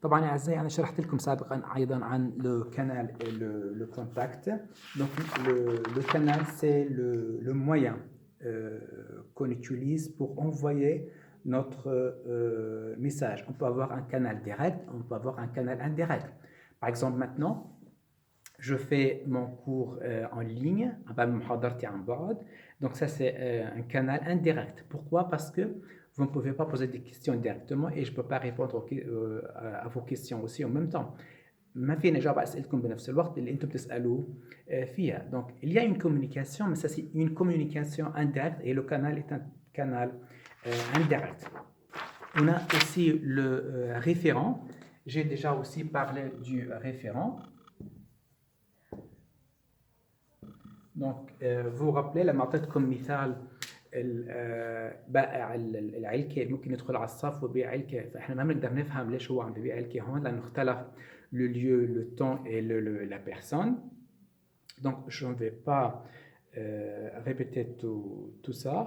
طبعا يا أعزائي أنا شرحت لكم سابقا أيضا عن le canal et le contact. Donc le canal c'est le moyen qu'on utilise pour envoyer notre message. On peut avoir un canal direct, on peut avoir un canal indirect. Par exemple maintenant, je fais mon cours en ligne, donc ça c'est un canal indirect. Pourquoi? Parce que vous ne pouvez pas poser des questions directement et je ne peux pas répondre à vos questions aussi en même temps. ما فينا نجاوب على اسئلتكم بنفس الوقت اللي انتم بتسالوا فيها. Donc il y a une communication, mais ça c'est une communication indirecte et le canal est un canal indirect. On a aussi le référent. J'ai déjà aussi parlé du référent. Donc vous vous rappelez لما اعطيتكم مثال بائع العلكه ممكن يدخل على الصف ويبيع علكه، فاحنا ما بنقدر نفهم ليش هو عم بيبيع علكه هون لانه اختلف le lieu, le temps et la personne. Donc je ne vais pas répéter tout ça.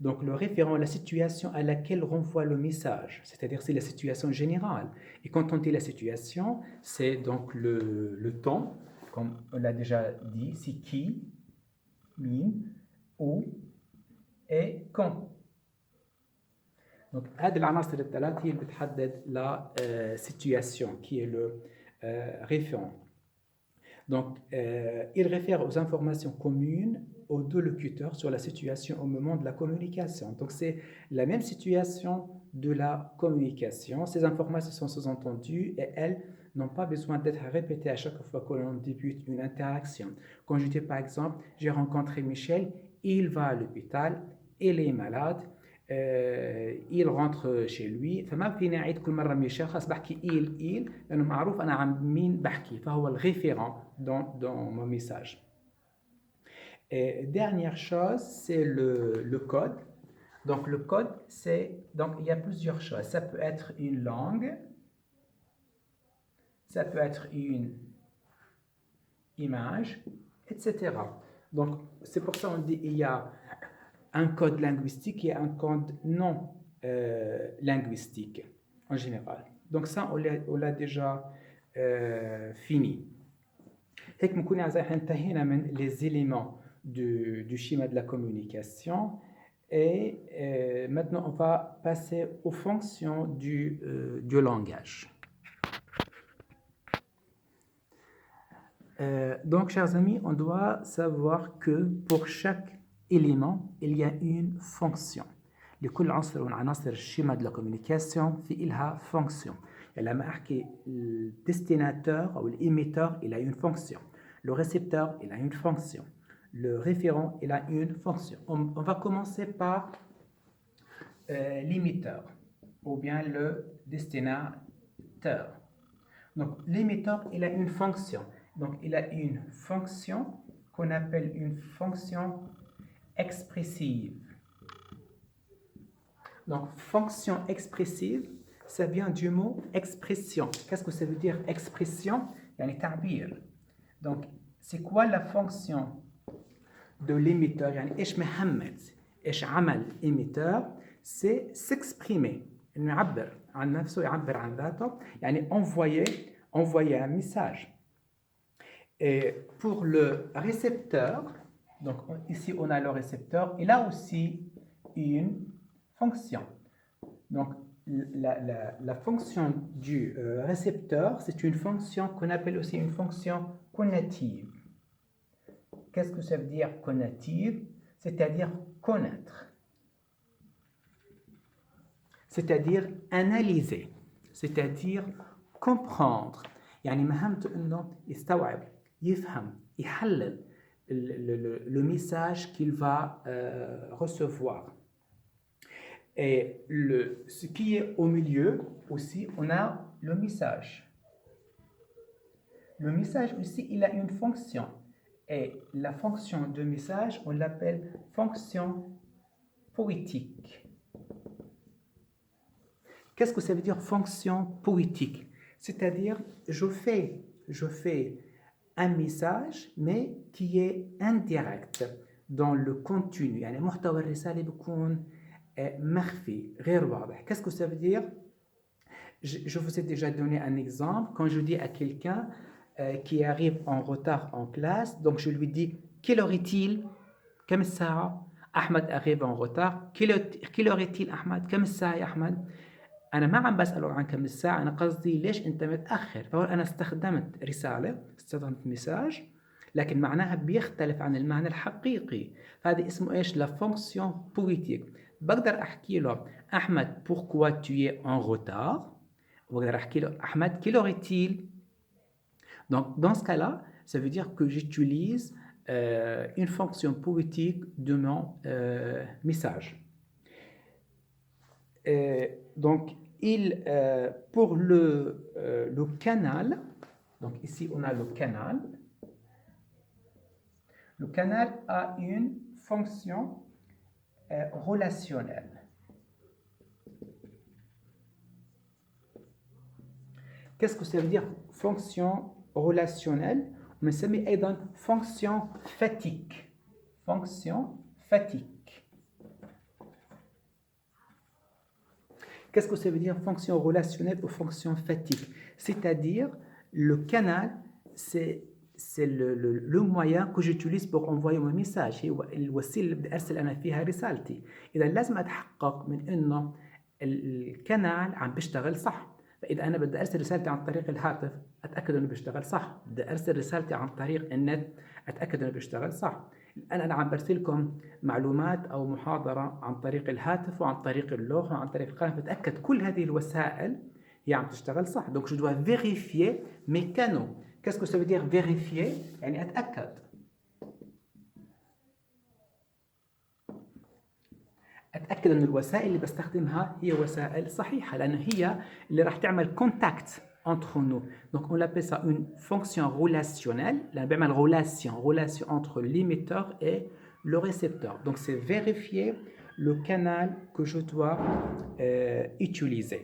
Donc le référent, la situation à laquelle renvoie le message, c'est-à-dire c'est la situation générale. Et quand on dit la situation, c'est donc le temps, comme on l'a déjà dit, c'est qui, مين, où et quand. Donc هذه العناصر الثلاث هي اللي بتحدد la situation qui est le référent. Donc il réfère aux informations communes aux deux locuteurs sur la situation au moment de la communication. Donc c'est la même situation de la communication. Ces informations sont sous-entendues et elles n'ont pas besoin d'être répétées à chaque fois que l'on débute une interaction. Quand je dis par exemple, j'ai rencontré Michel, il va à l'hôpital, il est malade, il rentre chez lui، فما فيني أعيد كل مرة ميشيل، خلاص بحكي il لأنه معروف أنا عن مين بحكي، فهو الريفérent dans mon message. Et dernière chose, c'est le code. Donc le code, donc il y a plusieurs choses. Ça peut être une langue, ça peut être une image, etc. Donc c'est pour ça qu'on dit il y a un code linguistique et un code non linguistique en général. Donc ça, on l'a déjà fini. هيك بنكون احنا انتهينا من les éléments du schéma de la communication et maintenant on va passer aux fonctions du langage. Donc chers amis, on doit savoir que pour chaque élément il y a une fonction. لكل عنصر من عناصر الشيما de la communication في إلها fonction. يعني لما أحكي الديستيناتور أو الإيميتور il a une fonction. Le récepteur il a une fonction. Le référent il a une fonction. On va commencer par l'émetteur ou bien le destinateur. Donc l'émetteur il a une fonction. Donc il a une fonction qu'on appelle une fonction expressive. Donc fonction expressive, ça vient du mot expression. Qu'est-ce que ça veut dire expression? يعني تعبير. Donc c'est quoi la fonction de l'émetteur؟ يعني ايش مهمة ايش عمل émetteur؟ c'est s'exprimer، انه يعبر عن نفسه، يعبر عن ذاته، يعني envoyer un message. Et pour le récepteur, donc ici on a le récepteur, il a aussi une fonction. Donc la fonction du récepteur, c'est une fonction qu'on appelle aussi une fonction conative. Qu'est-ce que ça veut dire conative? C'est-à-dire connaître, c'est-à-dire analyser, c'est-à-dire comprendre. يعني مهمته انه يستوعب، يفهم، يحلل le message qu'il va recevoir. Et ce qui est au milieu aussi, on a le message. Le message aussi, il a une fonction. Et la fonction de message, on l'appelle fonction poétique. Qu'est-ce que ça veut dire fonction poétique? C'est-à-dire, je fais un message, mais qui est indirect dans le contenu. يعني محتوى الرسالة بيكون مخفي غير واضح. Qu'est-ce que ça veut dire? Je vous ai déjà donné un exemple. Quand je dis à quelqu'un qui arrive en retard en classe, donc je lui dis quelle heure est-il? كم الساعة؟ أحمد arrive en retard. quelle heure est-il أحمد؟ كم الساعة يا أحمد؟ أنا ما عم بسأله عن كم الساعة، أنا قصدي ليش أنت متأخر؟ فهو أنا استخدمت رسالة، استخدمت مساج، لكن معناها بيختلف عن المعنى الحقيقي. فهذا اسمه إيش؟ la fonction poétique. بقدر أحكي له أحمد pourquoi tu es en retard؟ وبقدر أحكي له أحمد quelle heure est-il؟ Donc dans ce cas-là, ça veut dire que j'utilise une fonction poétique de mon message. Donc, pour le canal, donc ici on a le canal. Le canal a une fonction relationnelle. Qu'est-ce que ça veut dire fonction relationnelle? On بنسميه أيضا fonction fatigue. Fonction fatigue. Qu'est-ce que ça veut dire fonction relationnelle ou fonction fatigue? C'est-à-dire, le canal, c'est le moyen que j'utilise pour envoyer mon message. هي الوسيلة اللي بدي أرسل أنا فيها رسالتي. إذا لازم أتحقق من إنه الكنال عم بيشتغل صح. فإذا أنا بدي أرسل رسالتي عن طريق الهاتف أتأكد إنه بيشتغل صح. بدي أرسل رسالتي عن طريق النت أتأكد إنه بيشتغل صح. الآن أنا عم برسل لكم معلومات أو محاضرة عن طريق الهاتف وعن طريق اللوحة وعن طريق القلم، بتأكد كل هذه الوسائل هي عم تشتغل صح. Donc je dois vérifier mes canaux. Qu'est-ce que ça veut dire vérifier؟ يعني أتأكد. أتأكد إن الوسائل اللي بستخدمها هي وسائل صحيحة، لأن هي اللي راح تعمل contact entre nous. Donc on appelle ça une fonction relationnelle. Là, on appelle relation entre l'émetteur et le récepteur. Donc c'est vérifier le canal que je dois utiliser.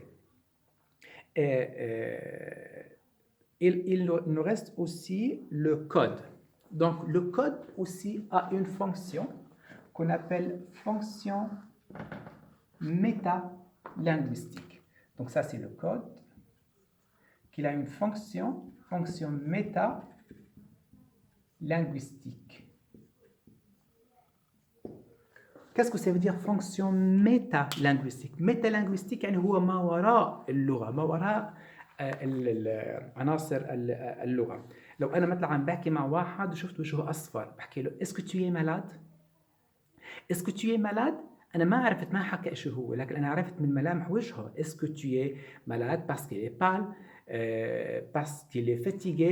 Il nous reste aussi le code. Donc le code aussi a une fonction qu'on appelle fonction métalinguistique. Donc ça c'est le code qui a une fonction métalinguistique. Qu'est-ce que ça veut dire fonction métalinguistique؟ métalinguistique يعني هو ما وراء اللغة، ما وراء عناصر اللغة. لو أنا مثلا عم بحكي مع واحد وشفت وجهه أصفر، بحكي له est-ce que tu es malade؟ est-ce que tu es malade؟ أنا ما عرفت، ما حكى إيش هو، لكن أنا عرفت من ملامح وجهه est-ce que tu es malade parce qu'il est pâle, parce qu'il est fatigué,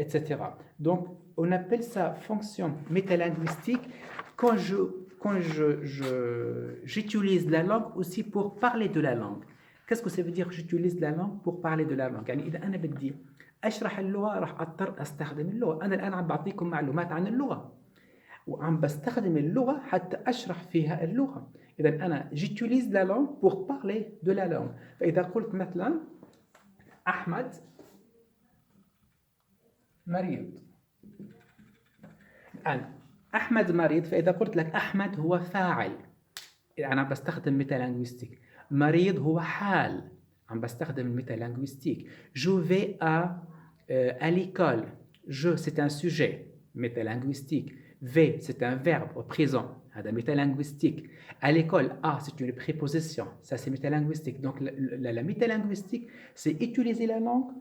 etc. Donc on appelle ça fonction métalinguistique quand j'utilise la langue aussi pour parler de la langue. Qu'est-ce que ça veut dire j'utilise la langue pour parler de la langue؟ يعني إذا أنا بدي أشرح اللغة راح أضطر أستخدم اللغة. أنا الآن عم بعطيكم معلومات عن اللغة وعم بستخدم اللغة حتى أشرح فيها اللغة. إذا أنا j'utilise la langue pour parler de la langue. فإذا قلت مثلا أحمد مريض، الآن أحمد مريض، فإذا قلت لك أحمد هو فاعل، أنا عم بستخدم ميتالانغويستيك. مريض هو حال، عم بستخدم الميتالانغويستيك. Je vais à l'école. Je c'est un sujet métalinguistique. V c'est un verbe au présent, هذا métalinguistique. À l'école, A c'est une préposition, ça c'est métalinguistique. Donc la métalinguistique c'est utiliser la langue